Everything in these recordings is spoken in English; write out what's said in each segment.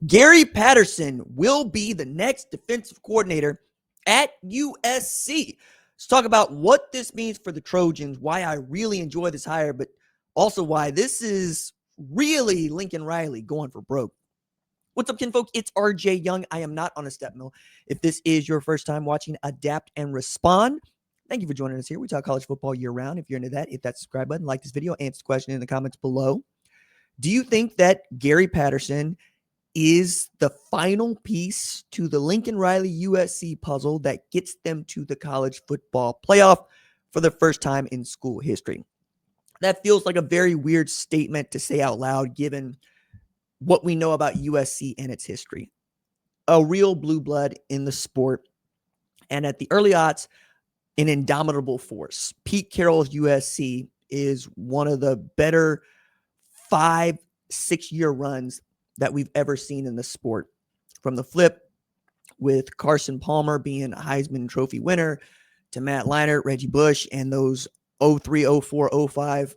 Gary Patterson will be the next defensive coordinator at USC. Let's talk about what this means for the Trojans, why I really enjoy this hire, but also why this is really Lincoln Riley going for broke. What's up, kinfolk? It's RJ Young. I am not on a step mill. If this is your first time watching Adapt and Respond, thank you for joining us here. We talk college football year round. If you're into that, hit that subscribe button, like this video, answer the question in the comments below. Do you think that Gary Patterson is the final piece to the Lincoln Riley USC puzzle that gets them to the college football playoff for the first time in school history? That feels like a very weird statement to say out loud, given what we know about USC and its history. A real blue blood in the sport, and at the early odds, an indomitable force. Pete Carroll's USC is one of the better 5-6 year runs that we've ever seen in the sport. From the flip with Carson Palmer being a Heisman Trophy winner to Matt Leinart, Reggie Bush, and those 03, 04, 05,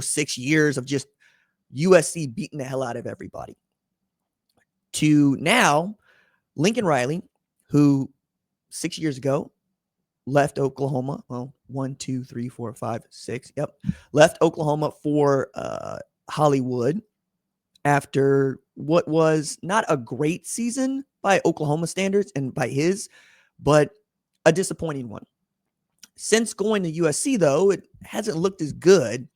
06 years of just USC beating the hell out of everybody. To now, Lincoln Riley, who 6 years ago left Oklahoma. Well, 1, 2, 3, 4, 5, 6. Yep. Left Oklahoma for Hollywood after what was not a great season by Oklahoma standards and by his, but a disappointing one. Since going to USC, though, it hasn't looked as good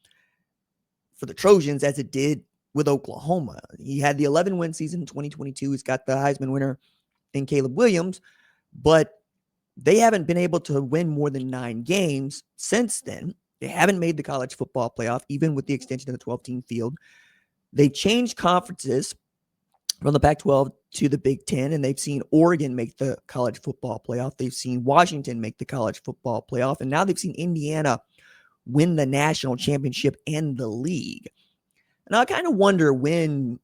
for the Trojans as it did with Oklahoma. He had the 11-win season in 2022. He's got the Heisman winner in Caleb Williams, but they haven't been able to win more than 9 games since then. They haven't made the college football playoff, even with the extension of the 12-team field. They changed conferences from the Pac-12 to the Big Ten, and they've seen Oregon make the college football playoff. They've seen Washington make the college football playoff, and now they've seen Indiana win the national championship and the league. And I kind of wonder when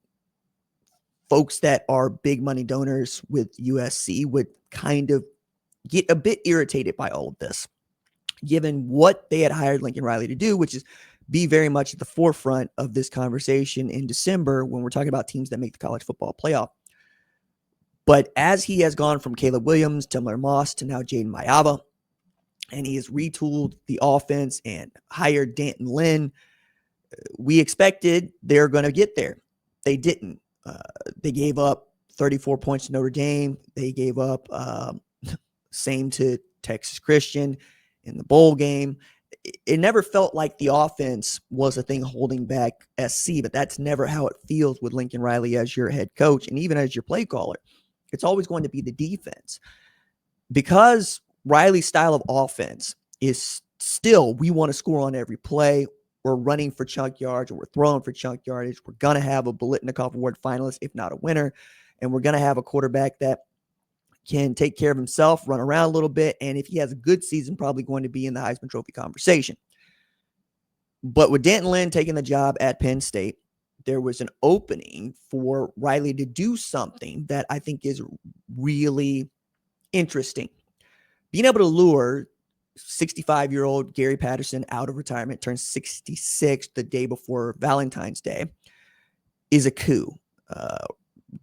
folks that are big money donors with USC would kind of get a bit irritated by all of this, given what they had hired Lincoln Riley to do, which is be very much at the forefront of this conversation in December when we're talking about teams that make the college football playoff. But as he has gone from Caleb Williams to Miller Moss to now Jaden Mayava, and he has retooled the offense and hired D'Anton Lynn, we expected they're going to get there. They didn't. They gave up 34 points to Notre Dame. They gave up same to Texas Christian in the bowl game. It never felt like the offense was a thing holding back SC, but that's never how it feels with Lincoln Riley as your head coach and even as your play caller. It's always going to be the defense. Because Riley's style of offense is still, we want to score on every play. We're running for chunk yards, or we're throwing for chunk yardage. We're going to have a Biletnikoff Award finalist, if not a winner. And we're going to have a quarterback that can take care of himself, run around a little bit, and if he has a good season, probably going to be in the Heisman Trophy conversation. But with D'Anton Lynn taking the job at Penn State, there was an opening for Riley to do something that I think is really interesting. Being able to lure 65-year-old Gary Patterson out of retirement, turns 66 the day before Valentine's Day, is a coup.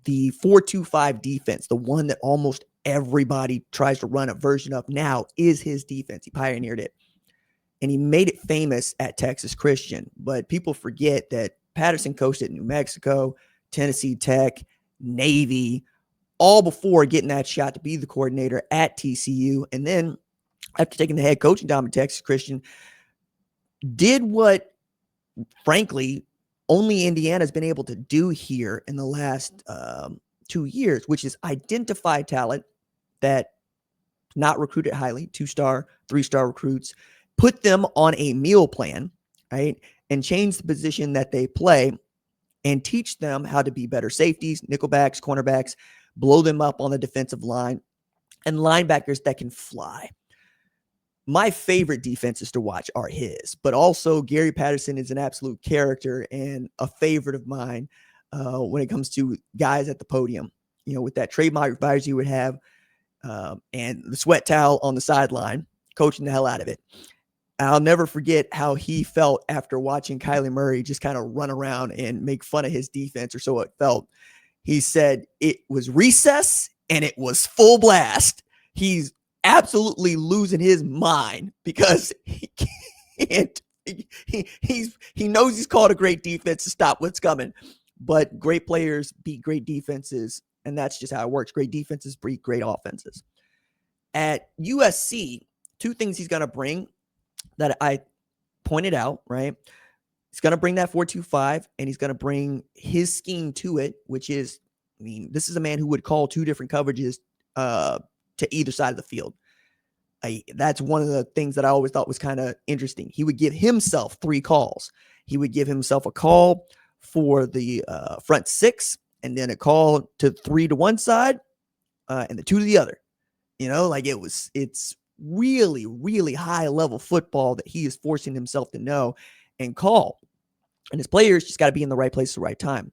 The 4-2-5 defense, the one that almost everybody tries to run a version of now, is his defense. He pioneered it. And he made it famous at Texas Christian. But people forget that Patterson coached at New Mexico, Tennessee Tech, Navy, all before getting that shot to be the coordinator at TCU. And then after taking the head coaching job at Texas Christian, did what, frankly, only Indiana has been able to do here in the last 2 years, which is identify talent that not recruited highly, 2-star, 3-star recruits, put them on a meal plan, right? And change the position that they play and teach them how to be better safeties, nickelbacks, cornerbacks, blow them up on the defensive line, and linebackers that can fly. My favorite defenses to watch are his, but also Gary Patterson is an absolute character and a favorite of mine when it comes to guys at the podium. You know, with that trademark visor you would have and the sweat towel on the sideline, coaching the hell out of it. I'll never forget how he felt after watching Kyler Murray just kind of run around and make fun of his defense, or so it felt. He said it was recess and it was full blast. He's absolutely losing his mind because he can't. He knows he's called a great defense to stop what's coming, but great players beat great defenses, and that's just how it works. Great defenses beat great offenses. At USC, two things he's going to bring that I pointed out, right? He's going to bring that 4-2-5, and he's going to bring his scheme to it, which is, I mean, this is a man who would call two different coverages to either side of the field. That's one of the things that I always thought was kind of interesting. He would give himself three calls. He would give himself a call for the front six, and then a call to three to one side, and the two to the other. You know, like it's really, really high level football that he is forcing himself to know and call. And his players just got to be in the right place at the right time.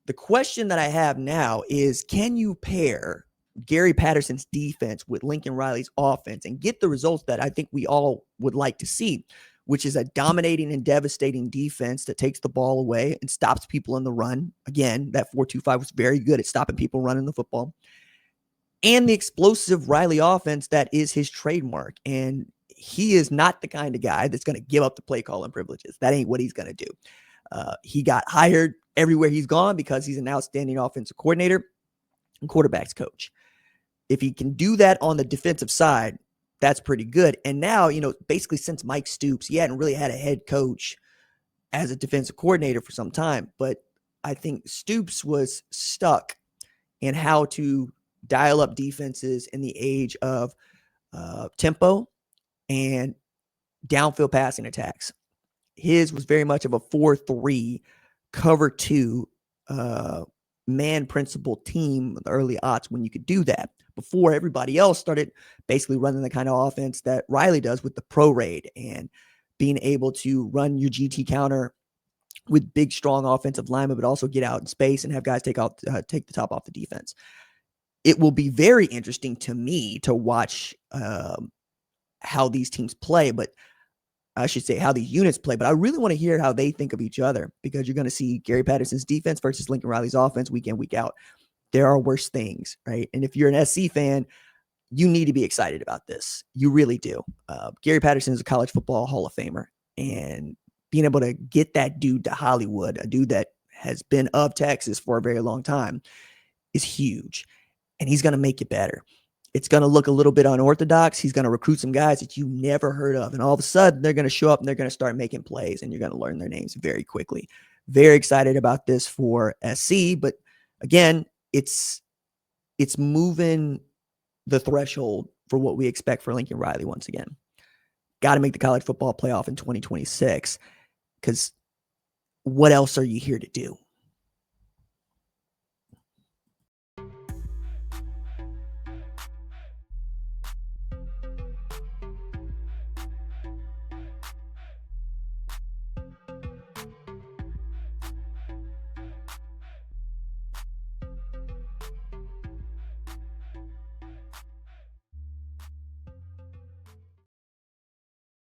The question that I have now is, can you pair Gary Patterson's defense with Lincoln Riley's offense and get the results that I think we all would like to see, which is a dominating and devastating defense that takes the ball away and stops people in the run? Again, that 4-2-5 was very good at stopping people running the football. And the explosive Riley offense that is his trademark. And he is not the kind of guy that's going to give up the play calling privileges. That ain't what he's going to do. He got hired everywhere he's gone because he's an outstanding offensive coordinator and quarterbacks coach. If he can do that on the defensive side, that's pretty good. And now, you know, basically since Mike Stoops, he hadn't really had a head coach as a defensive coordinator for some time. But I think Stoops was stuck in how to dial up defenses in the age of tempo and downfield passing attacks. His was very much of a 4-3 cover 2 man principal team in the early aughts when you could do that, before everybody else started basically running the kind of offense that Riley does with the pro raid and being able to run your GT counter with big, strong offensive linemen, but also get out in space and have guys take the top off the defense. It will be very interesting to me to watch how these teams play, but I should say how these units play, but I really want to hear how they think of each other, because you're going to see Gary Patterson's defense versus Lincoln Riley's offense week in, week out. There are worse things, right? And if you're an SC fan, you need to be excited about this. You really do. Gary Patterson is a college football Hall of Famer, and being able to get that dude to Hollywood, a dude that has been of Texas for a very long time, is huge. And he's going to make it better. It's going to look a little bit unorthodox. He's going to recruit some guys that you never heard of. And all of a sudden, they're going to show up and they're going to start making plays, and you're going to learn their names very quickly. Very excited about this for SC. But again, it's moving the threshold for what we expect for Lincoln Riley once again. Got to make the college football playoff in 2026, because what else are you here to do?